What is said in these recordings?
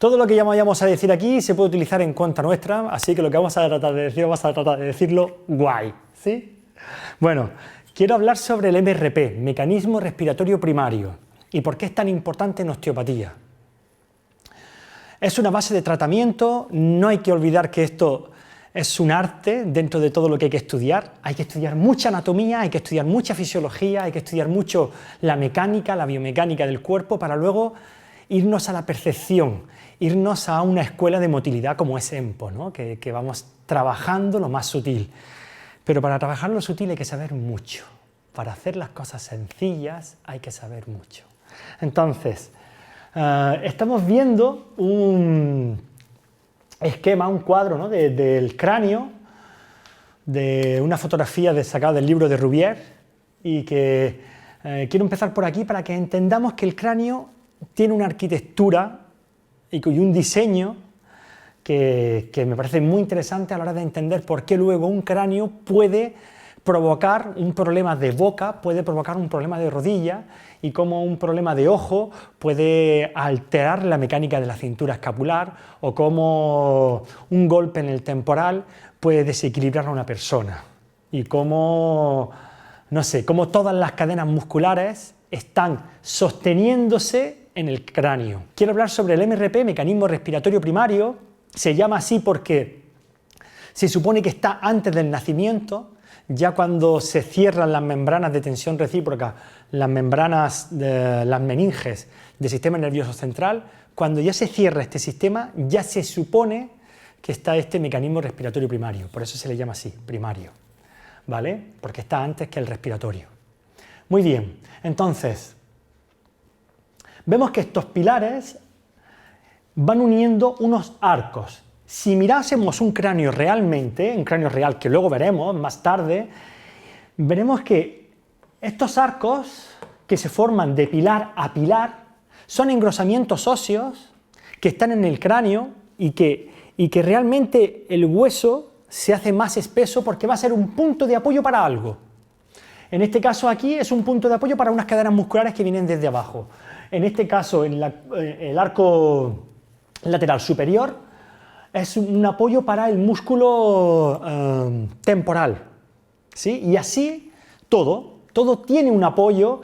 Todo lo que vayamos a decir aquí se puede utilizar en contra nuestra, así que lo que vamos a tratar de decir, vamos a tratar de decirlo guay, ¿sí? Bueno, quiero hablar sobre el MRP, mecanismo respiratorio primario, y por qué es tan importante en osteopatía. Es una base de tratamiento, no hay que olvidar que esto es un arte dentro de todo lo que hay que estudiar mucha anatomía, hay que estudiar mucha fisiología, hay que estudiar mucho la mecánica, la biomecánica del cuerpo para luego irnos a la percepción, irnos a una escuela de motilidad como es EMPO, ¿no? que vamos trabajando lo más sutil. Pero para trabajar lo sutil hay que saber mucho, para hacer las cosas sencillas hay que saber mucho. Entonces, estamos viendo un esquema, un cuadro, ¿no? del cráneo, de una fotografía sacada del libro de Rouvier, y que quiero empezar por aquí para que entendamos que el cráneo tiene una arquitectura y un diseño que me parece muy interesante a la hora de entender por qué luego un cráneo puede provocar un problema de boca, puede provocar un problema de rodilla, y cómo un problema de ojo puede alterar la mecánica de la cintura escapular, o cómo un golpe en el temporal puede desequilibrar a una persona, y cómo, no sé, cómo todas las cadenas musculares están sosteniéndose en el cráneo. Quiero hablar sobre el MRP, mecanismo respiratorio primario. Se llama así porque se supone que está antes del nacimiento, ya cuando se cierran las membranas de tensión recíproca, las membranas de las meninges del sistema nervioso central, cuando ya se cierra este sistema, ya se supone que está este mecanismo respiratorio primario, por eso se le llama así, primario, ¿vale? Porque está antes que el respiratorio. Muy bien, entonces, vemos que estos pilares van uniendo unos arcos. Si mirásemos un cráneo realmente, un cráneo real que luego veremos más tarde, veremos que estos arcos que se forman de pilar a pilar son engrosamientos óseos que están en el cráneo y que realmente el hueso se hace más espeso porque va a ser un punto de apoyo para algo. En este caso aquí es un punto de apoyo para unas cadenas musculares que vienen desde abajo. En este caso, en el arco lateral superior, es un apoyo para el músculo temporal, ¿sí? Y así todo tiene un apoyo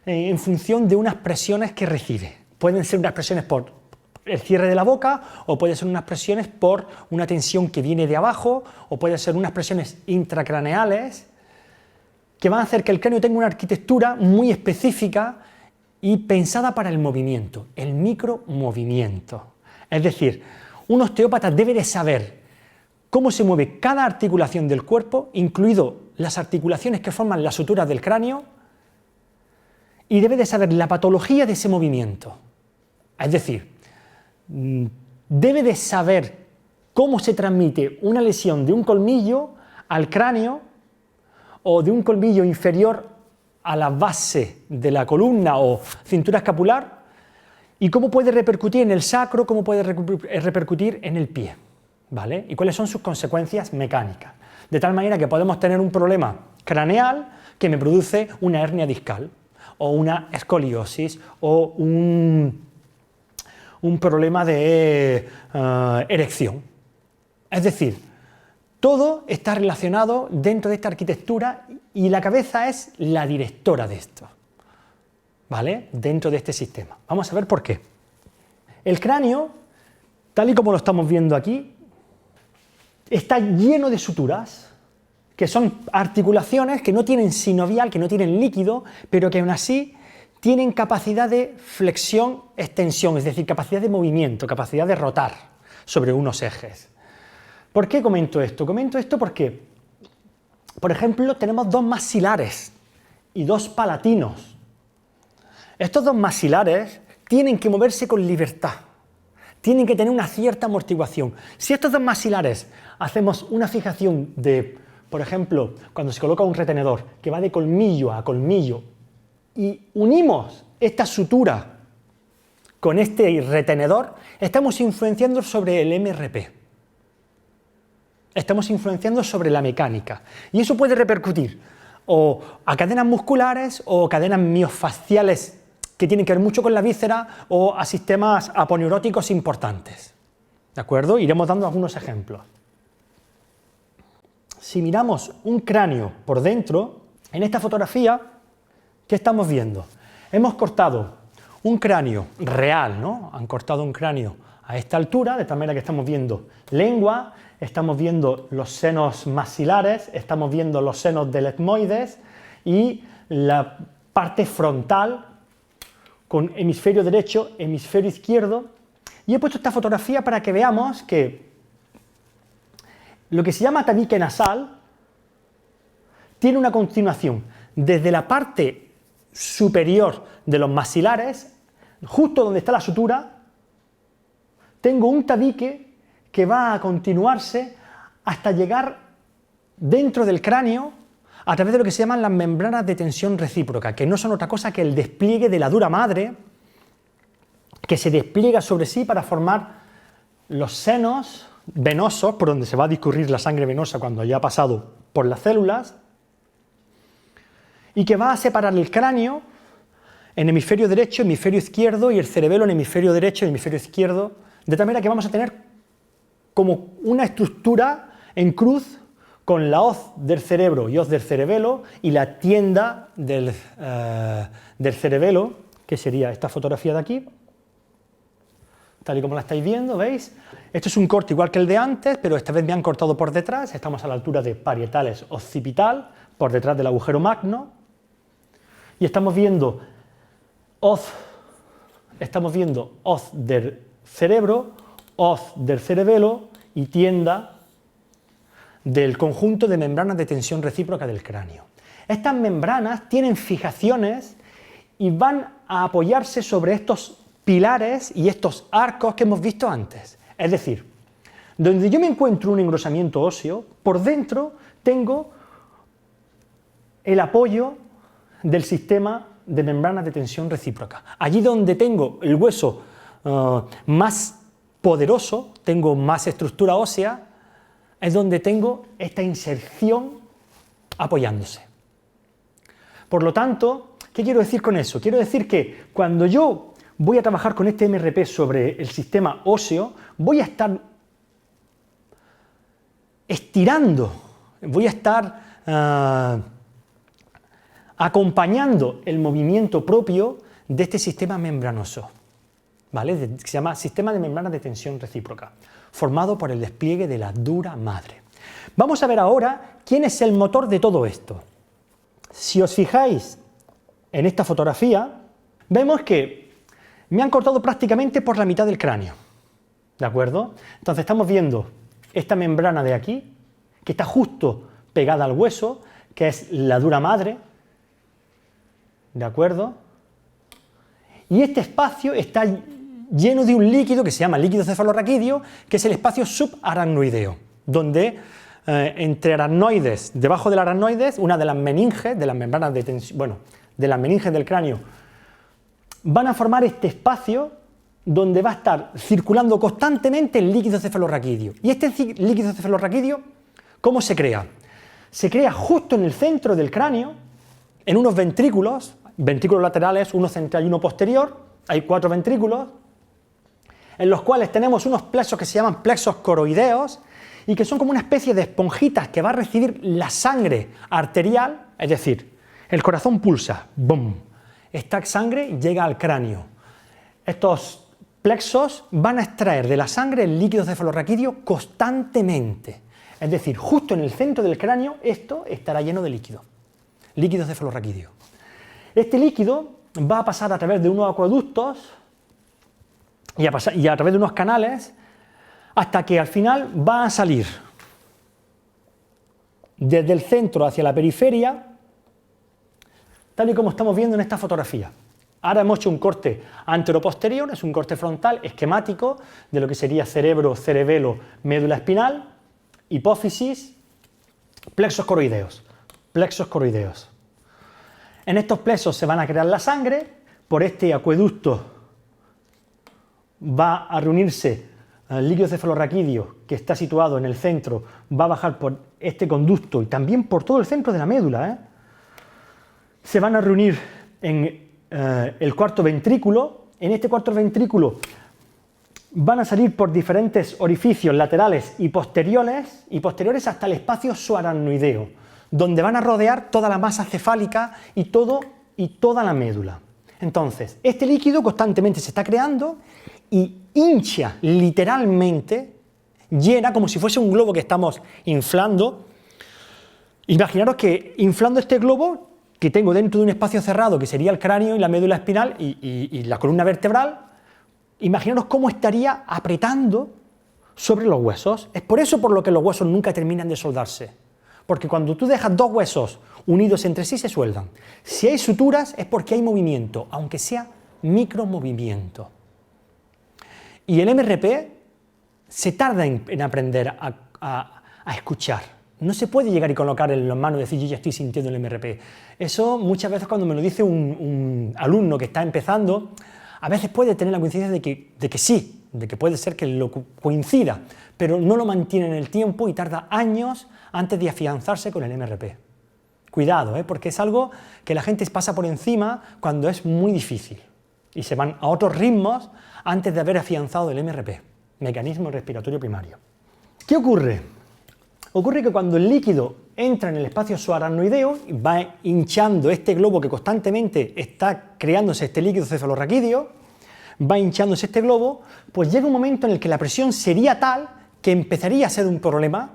en función de unas presiones que recibe. Pueden ser unas presiones por el cierre de la boca, o pueden ser unas presiones por una tensión que viene de abajo, o pueden ser unas presiones intracraneales que van a hacer que el cráneo tenga una arquitectura muy específica y pensada para el movimiento, el micromovimiento. Es decir, un osteópata debe de saber cómo se mueve cada articulación del cuerpo, incluido las articulaciones que forman las suturas del cráneo, y debe de saber la patología de ese movimiento. Es decir, debe de saber cómo se transmite una lesión de un colmillo al cráneo o de un colmillo inferior a la base de la columna o cintura escapular, y cómo puede repercutir en el sacro, cómo puede repercutir en el pie, ¿vale? Y cuáles son sus consecuencias mecánicas. De tal manera que podemos tener un problema craneal que me produce una hernia discal, o una escoliosis, o un problema de erección. Es decir, todo está relacionado dentro de esta arquitectura y la cabeza es la directora de esto, ¿vale? Dentro de este sistema. Vamos a ver por qué. El cráneo, tal y como lo estamos viendo aquí, está lleno de suturas, que son articulaciones que no tienen sinovial, que no tienen líquido, pero que aún así tienen capacidad de flexión, extensión, es decir, capacidad de movimiento, capacidad de rotar sobre unos ejes. ¿Por qué comento esto? Comento esto porque, por ejemplo, tenemos dos maxilares y dos palatinos. Estos dos maxilares tienen que moverse con libertad, tienen que tener una cierta amortiguación. Si estos dos maxilares hacemos una fijación de, por ejemplo, cuando se coloca un retenedor que va de colmillo a colmillo y unimos esta sutura con este retenedor, estamos influenciando sobre el MRP. Estamos influenciando sobre la mecánica y eso puede repercutir o a cadenas musculares o cadenas miofasciales que tienen que ver mucho con la víscera o a sistemas aponeuróticos importantes. ¿De acuerdo? Iremos dando algunos ejemplos. Si miramos un cráneo por dentro, en esta fotografía, ¿qué estamos viendo? Hemos cortado un cráneo real, ¿no? Han cortado un cráneo a esta altura, de tal manera que estamos viendo lengua, estamos viendo los senos maxilares, estamos viendo los senos del etmoides y la parte frontal con hemisferio derecho, hemisferio izquierdo. Y he puesto esta fotografía para que veamos que lo que se llama tabique nasal tiene una continuación desde la parte superior de los maxilares, justo donde está la sutura, tengo un tabique que va a continuarse hasta llegar dentro del cráneo a través de lo que se llaman las membranas de tensión recíproca, que no son otra cosa que el despliegue de la dura madre que se despliega sobre sí para formar los senos venosos, por donde se va a discurrir la sangre venosa cuando haya pasado por las células, y que va a separar el cráneo en hemisferio derecho, hemisferio izquierdo, y el cerebelo en hemisferio derecho y hemisferio izquierdo, de tal manera que vamos a tener como una estructura en cruz con la hoz del cerebro y hoz del cerebelo y la tienda del cerebelo, que sería esta fotografía de aquí, tal y como la estáis viendo, ¿veis? Esto es un corte igual que el de antes, pero esta vez me han cortado por detrás, estamos a la altura de parietales occipital, por detrás del agujero magno, y estamos viendo hoz del cerebro, hoz del cerebelo y tienda del conjunto de membranas de tensión recíproca del cráneo. Estas membranas tienen fijaciones y van a apoyarse sobre estos pilares y estos arcos que hemos visto antes. Es decir, donde yo me encuentro un engrosamiento óseo, por dentro tengo el apoyo del sistema de membranas de tensión recíproca. Allí donde tengo el hueso más poderoso, tengo más estructura ósea, es donde tengo esta inserción apoyándose. Por lo tanto, ¿qué quiero decir con eso? Quiero decir que cuando yo voy a trabajar con este MRP sobre el sistema óseo, voy a estar estirando, voy a estar acompañando el movimiento propio de este sistema membranoso, ¿vale? Que se llama sistema de membranas de tensión recíproca, formado por el despliegue de la dura madre. Vamos a ver ahora quién es el motor de todo esto. Si os fijáis en esta fotografía, vemos que me han cortado prácticamente por la mitad del cráneo, ¿de acuerdo? Entonces estamos viendo esta membrana de aquí, que está justo pegada al hueso, que es la dura madre, ¿de acuerdo? Y este espacio está lleno de un líquido que se llama líquido cefalorraquídeo, que es el espacio subaracnoideo, donde entre aracnoides, debajo del aracnoides, una de las meninges, de las membranas de tensión, bueno, de las meninges del cráneo, van a formar este espacio donde va a estar circulando constantemente el líquido cefalorraquídeo. Y este líquido cefalorraquídeo, ¿cómo se crea? Se crea justo en el centro del cráneo, en unos ventrículos laterales, uno central y uno posterior, hay 4 ventrículos, en los cuales tenemos unos plexos que se llaman plexos coroideos y que son como una especie de esponjitas que va a recibir la sangre arterial, es decir, el corazón pulsa, ¡bum! Esta sangre llega al cráneo. Estos plexos van a extraer de la sangre el líquido cefalorraquídeo constantemente, es decir, justo en el centro del cráneo esto estará lleno de líquido cefalorraquídeo. Este líquido va a pasar a través de unos acueductos y a través de unos canales hasta que al final va a salir desde el centro hacia la periferia, tal y como estamos viendo en esta fotografía. Ahora hemos hecho un corte anteroposterior, es un corte frontal esquemático de lo que sería cerebro, cerebelo, médula espinal, hipófisis, plexos coroideos. En estos plexos se van a crear la sangre, por este acueducto va a reunirse el líquido cefalorraquídeo que está situado en el centro, va a bajar por este conducto y también por todo el centro de la médula, Se van a reunir en el cuarto ventrículo. En este cuarto ventrículo van a salir por diferentes orificios laterales y posteriores hasta el espacio subaracnoideo, donde van a rodear toda la masa cefálica y toda la médula. Entonces, este líquido constantemente se está creando y hincha literalmente, llena como si fuese un globo que estamos inflando. Imaginaros que inflando este globo que tengo dentro de un espacio cerrado, que sería el cráneo y la médula espinal y la columna vertebral, imaginaros cómo estaría apretando sobre los huesos. Es por eso por lo que los huesos nunca terminan de soldarse, porque cuando tú dejas dos huesos unidos entre sí se sueldan. Si hay suturas es porque hay movimiento, aunque sea micromovimiento. Y el MRP se tarda en aprender a escuchar. No se puede llegar y colocar en las manos y decir yo ya estoy sintiendo el MRP. Eso muchas veces cuando me lo dice un alumno que está empezando, a veces puede tener la coincidencia de que sí, de que puede ser que lo coincida, pero no lo mantiene en el tiempo y tarda años antes de afianzarse con el MRP. Cuidado, porque es algo que la gente pasa por encima cuando es muy difícil y se van a otros ritmos antes de haber afianzado el MRP, mecanismo respiratorio primario. ¿Qué ocurre? Ocurre que cuando el líquido entra en el espacio subaracnoideo y va hinchando este globo que constantemente está creándose este líquido cefalorraquídeo, va hinchándose este globo, pues llega un momento en el que la presión sería tal que empezaría a ser un problema.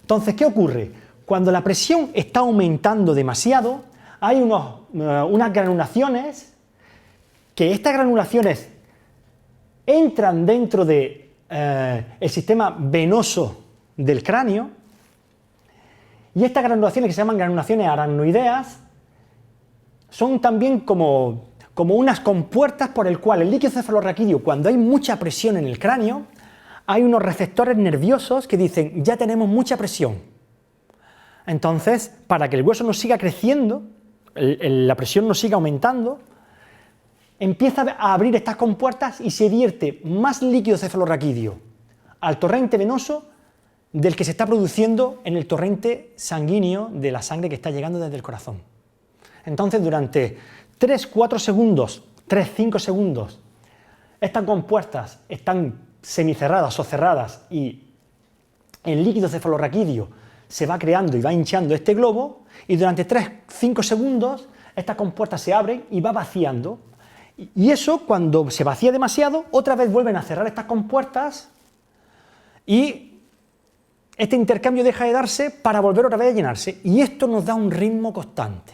Entonces, ¿qué ocurre? Cuando la presión está aumentando demasiado, hay unas granulaciones, que estas granulaciones entran dentro del sistema venoso del cráneo, y estas granulaciones, que se llaman granulaciones aracnoideas, son también como unas compuertas por el cual el líquido cefalorraquídeo, cuando hay mucha presión en el cráneo, hay unos receptores nerviosos que dicen ya tenemos mucha presión. Entonces, para que el hueso no siga creciendo, la presión no siga aumentando, empieza a abrir estas compuertas y se vierte más líquido cefalorraquídeo al torrente venoso del que se está produciendo en el torrente sanguíneo de la sangre que está llegando desde el corazón. Entonces, durante 3-4 segundos, 3-5 segundos, estas compuertas están semicerradas o cerradas y el líquido cefalorraquídeo se va creando y va hinchando este globo, y durante 3-5 segundos estas compuertas se abren y va vaciando. Y eso, cuando se vacía demasiado, otra vez vuelven a cerrar estas compuertas y este intercambio deja de darse para volver otra vez a llenarse. Y esto nos da un ritmo constante,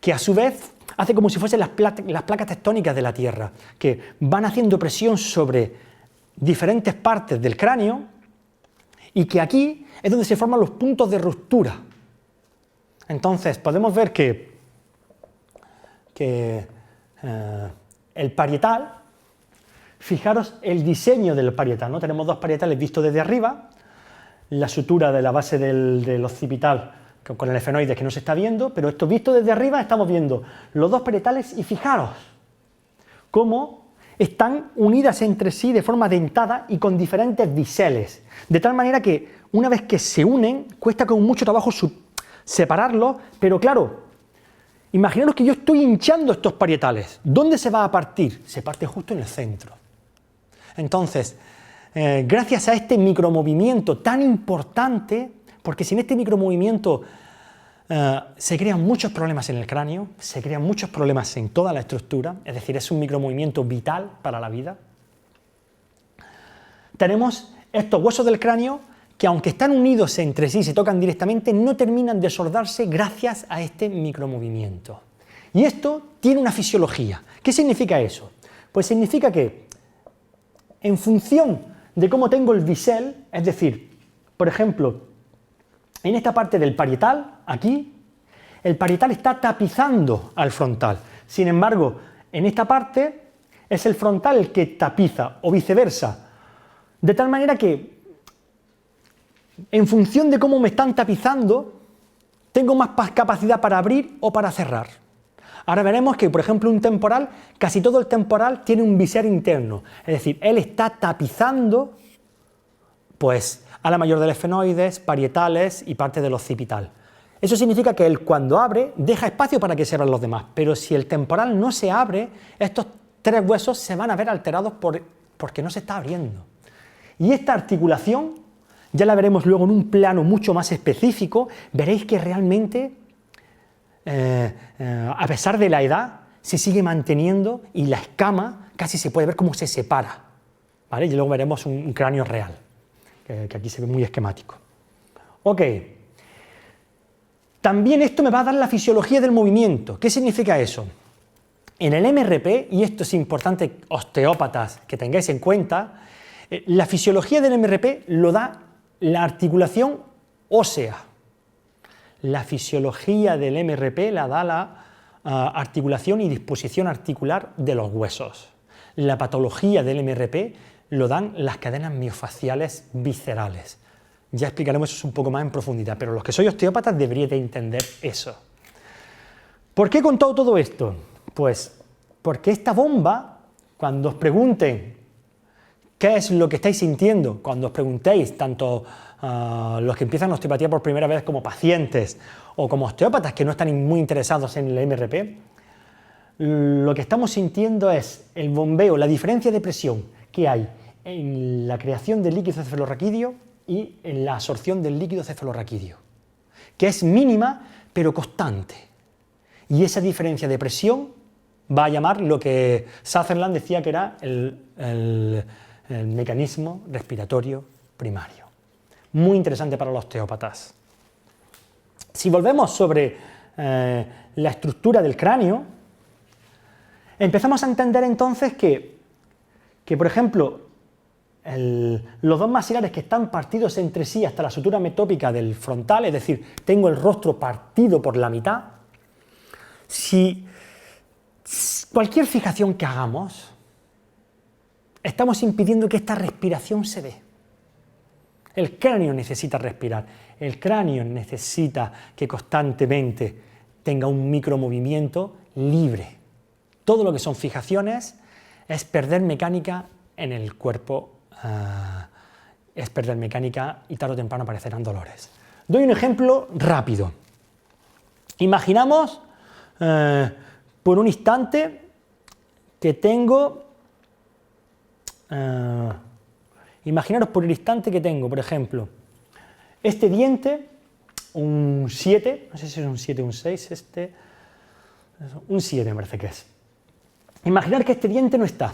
que a su vez hace como si fuesen las placas tectónicas de la Tierra, que van haciendo presión sobre diferentes partes del cráneo y que aquí es donde se forman los puntos de ruptura. Entonces podemos ver que el parietal, fijaros el diseño del parietal, ¿no? Tenemos dos parietales vistos desde arriba, la sutura de la base del occipital con el efenoide que no se está viendo, pero esto visto desde arriba estamos viendo los dos parietales y fijaros cómo están unidas entre sí de forma dentada y con diferentes biseles, de tal manera que una vez que se unen cuesta con mucho trabajo separarlos, pero claro, imaginaros que yo estoy hinchando estos parietales. ¿Dónde se va a partir? Se parte justo en el centro. Entonces, gracias a este micromovimiento tan importante, porque sin este micromovimiento se crean muchos problemas en el cráneo, se crean muchos problemas en toda la estructura, es decir, es un micromovimiento vital para la vida. Tenemos estos huesos del cráneo que, aunque están unidos entre sí y se tocan directamente, no terminan de soldarse gracias a este micromovimiento. Y esto tiene una fisiología. ¿Qué significa eso? Pues significa que, en función de cómo tengo el bisel, es decir, por ejemplo, en esta parte del parietal, aquí, el parietal está tapizando al frontal. Sin embargo, en esta parte es el frontal el que tapiza, o viceversa. De tal manera que, en función de cómo me están tapizando, tengo más capacidad para abrir o para cerrar. Ahora veremos que, por ejemplo, un temporal, casi todo el temporal tiene un bisel interno. Es decir, él está tapizando pues, ala mayor del efenoides, parietales y parte del occipital. Eso significa que él cuando abre deja espacio para que se abran los demás, pero si el temporal no se abre, estos 3 huesos se van a ver alterados porque no se está abriendo. Y esta articulación, ya la veremos luego en un plano mucho más específico, veréis que realmente, a pesar de la edad, se sigue manteniendo y la escama casi se puede ver cómo se separa, ¿vale? Y luego veremos un cráneo real, que aquí se ve muy esquemático. Ok. También esto me va a dar la fisiología del movimiento. ¿Qué significa eso? En el MRP, y esto es importante, osteópatas, que tengáis en cuenta, la fisiología del MRP lo da la articulación ósea. La fisiología del MRP la da la articulación y disposición articular de los huesos. La patología del MRP lo dan las cadenas miofaciales viscerales. Ya explicaremos eso un poco más en profundidad, pero los que sois osteópatas deberíais de entender eso. ¿Por qué he contado todo esto? Pues porque esta bomba, cuando os pregunten qué es lo que estáis sintiendo, cuando os preguntéis, tanto los que empiezan osteopatía por primera vez como pacientes o como osteópatas que no están muy interesados en el MRP, lo que estamos sintiendo es el bombeo, la diferencia de presión que hay en la creación del líquido cefalorraquídeo y en la absorción del líquido cefalorraquídeo, que es mínima pero constante. Y esa diferencia de presión va a llamar lo que Sutherland decía que era el mecanismo respiratorio primario. Muy interesante para los osteópatas. Si volvemos sobre la estructura del cráneo, empezamos a entender entonces que por ejemplo, los 2 maxilares que están partidos entre sí hasta la sutura metópica del frontal, es decir, tengo el rostro partido por la mitad, si cualquier fijación que hagamos, estamos impidiendo que esta respiración se dé. El cráneo necesita respirar, el cráneo necesita que constantemente tenga un micromovimiento libre. Todo lo que son fijaciones es perder mecánica en el cuerpo, es perder mecánica y tarde o temprano aparecerán dolores. Doy un ejemplo rápido. Imaginamos por un instante que tengo, imaginaros por el instante que tengo, por ejemplo, este diente, un 7, no sé si es un 7 o un 6, un 7 me parece que es. Imaginar que este diente no está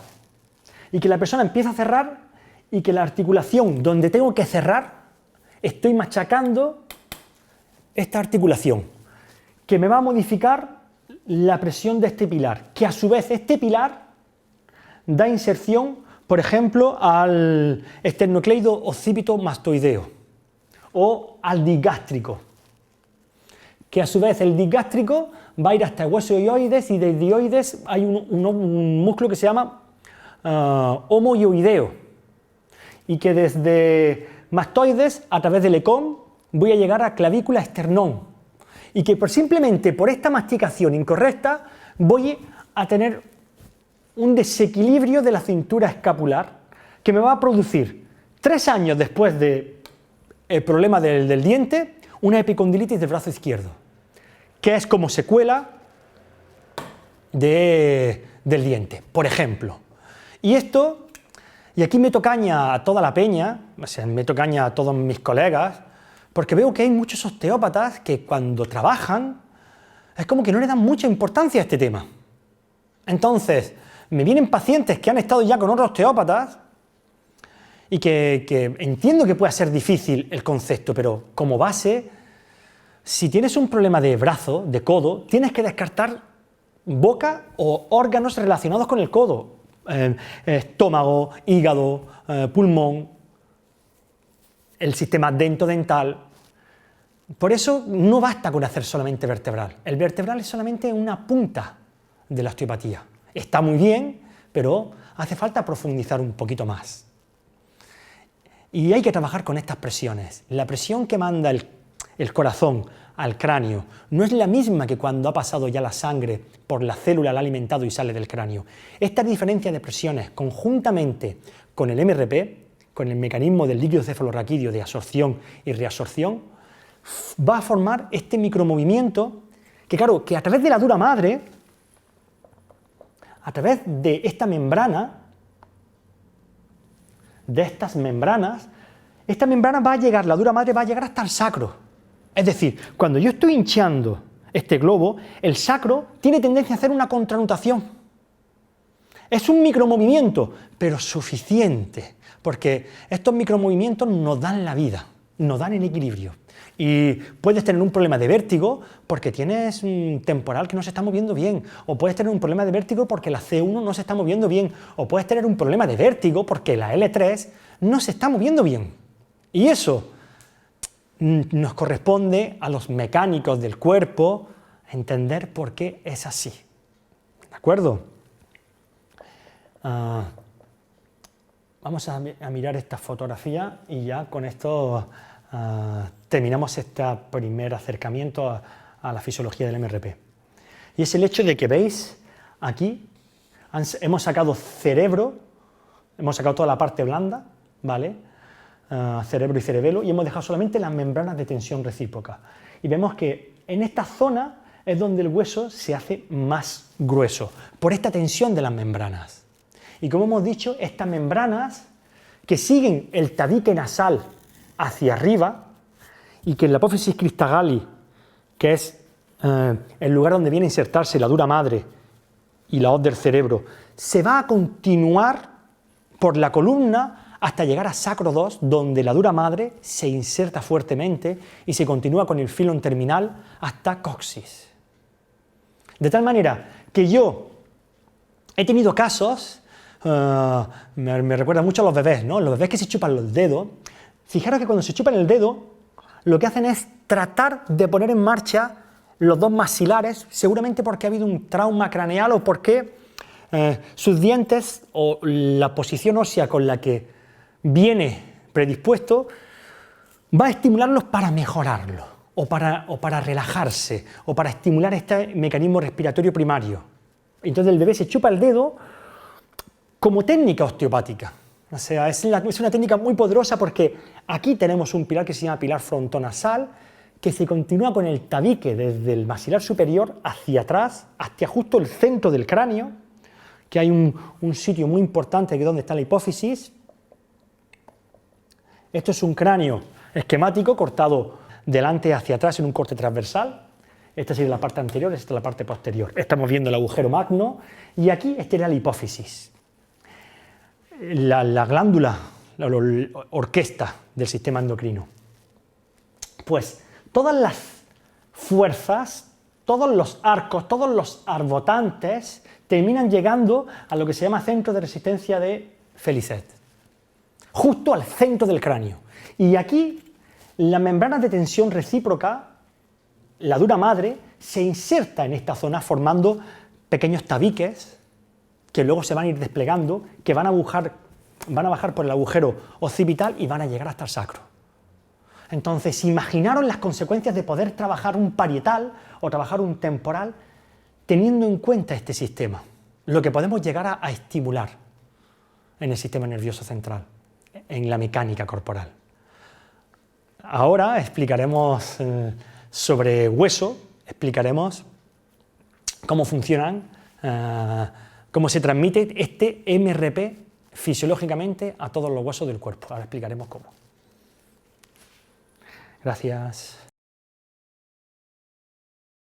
y que la persona empieza a cerrar y que la articulación donde tengo que cerrar, estoy machacando esta articulación, que me va a modificar la presión de este pilar, que a su vez este pilar da inserción, por ejemplo, al esternocleido occipito mastoideo o al disgástrico, que a su vez el disgástrico va a ir hasta el hueso ioides y del dioides hay un músculo que se llama homoioideo y que desde mastoides a través del ecón voy a llegar a clavícula esternón y que simplemente por esta masticación incorrecta voy a tener un desequilibrio de la cintura escapular que me va a producir 3 años después del problema del diente una epicondilitis del brazo izquierdo, que es como secuela del diente, por ejemplo. Y esto, y aquí meto caña a toda la peña, o sea, meto caña a todos mis colegas, porque veo que hay muchos osteópatas que cuando trabajan es como que no le dan mucha importancia a este tema. Entonces, me vienen pacientes que han estado ya con otros osteópatas y que entiendo que pueda ser difícil el concepto, pero como base, si tienes un problema de brazo, de codo, tienes que descartar boca o órganos relacionados con el codo, estómago, hígado, pulmón, el sistema dentodental. Por eso no basta con hacer solamente vertebral. El vertebral es solamente una punta de la osteopatía. Está muy bien, pero hace falta profundizar un poquito más. Y hay que trabajar con estas presiones. La presión que manda el corazón al cráneo no es la misma que cuando ha pasado ya la sangre por la célula, la ha alimentado y sale del cráneo. Esta diferencia de presiones conjuntamente con el MRP, con el mecanismo del líquido cefalorraquídeo de absorción y reabsorción, va a formar este micromovimiento que, claro, que a través de la dura madre, a través de esta membrana, de estas membranas, esta membrana va a llegar, la dura madre va a llegar hasta el sacro. Es decir, cuando yo estoy hinchando este globo, el sacro tiene tendencia a hacer una contranutación. Es un micromovimiento, pero suficiente, porque estos micromovimientos nos dan la vida, nos dan el equilibrio. Y puedes tener un problema de vértigo porque tienes un temporal que no se está moviendo bien, o puedes tener un problema de vértigo porque la C1 no se está moviendo bien, o puedes tener un problema de vértigo porque la L3 no se está moviendo bien. Y eso nos corresponde a los mecánicos del cuerpo entender por qué es así. ¿De acuerdo? Vamos a mirar esta fotografía y ya con esto terminamos este primer acercamiento a la fisiología del MRP. Y es el hecho de que veis aquí, hemos sacado cerebro, hemos sacado toda la parte blanda, ¿vale? Cerebro y cerebelo, y hemos dejado solamente las membranas de tensión recíproca. Y vemos que en esta zona es donde el hueso se hace más grueso, por esta tensión de las membranas. Y como hemos dicho, estas membranas que siguen el tabique nasal hacia arriba y que en la apófisis cristagali, que es el lugar donde viene a insertarse la dura madre y la hoz del cerebro, se va a continuar por la columna hasta llegar a sacro 2, donde la dura madre se inserta fuertemente y se continúa con el filón terminal hasta coxis. De tal manera que yo he tenido casos, me recuerda mucho a los bebés, ¿no? Los bebés que se chupan los dedos. Fijaros que cuando se chupan el dedo, lo que hacen es tratar de poner en marcha los dos maxilares, seguramente porque ha habido un trauma craneal o porque sus dientes o la posición ósea con la que viene predispuesto va a estimularlos para mejorarlo, o para relajarse, o para estimular este mecanismo respiratorio primario. Entonces el bebé se chupa el dedo como técnica osteopática. O sea, es una técnica muy poderosa porque aquí tenemos un pilar que se llama pilar frontonasal, que se continúa con el tabique desde el maxilar superior hacia atrás, hasta justo el centro del cráneo, que hay un sitio muy importante que es donde está la hipófisis. Esto es un cráneo esquemático cortado delante hacia atrás en un corte transversal. Esta sería la parte anterior, esta es la parte posterior. Estamos viendo el agujero magno y aquí estaría la hipófisis. La glándula, la orquesta del sistema endocrino. Pues todas las fuerzas, todos los arcos, todos los arbotantes terminan llegando a lo que se llama centro de resistencia de Felicet, justo al centro del cráneo. Y aquí las membranas de tensión recíproca, la dura madre, se inserta en esta zona formando pequeños tabiques que luego se van a ir desplegando, que van a bajar por el agujero occipital y van a llegar hasta el sacro. Entonces, imaginaros las consecuencias de poder trabajar un parietal o trabajar un temporal teniendo en cuenta este sistema, lo que podemos llegar a estimular en el sistema nervioso central, en la mecánica corporal. Ahora explicaremos sobre hueso, explicaremos cómo funcionan, cómo se transmite este MRP fisiológicamente a todos los huesos del cuerpo. Ahora explicaremos cómo. Gracias.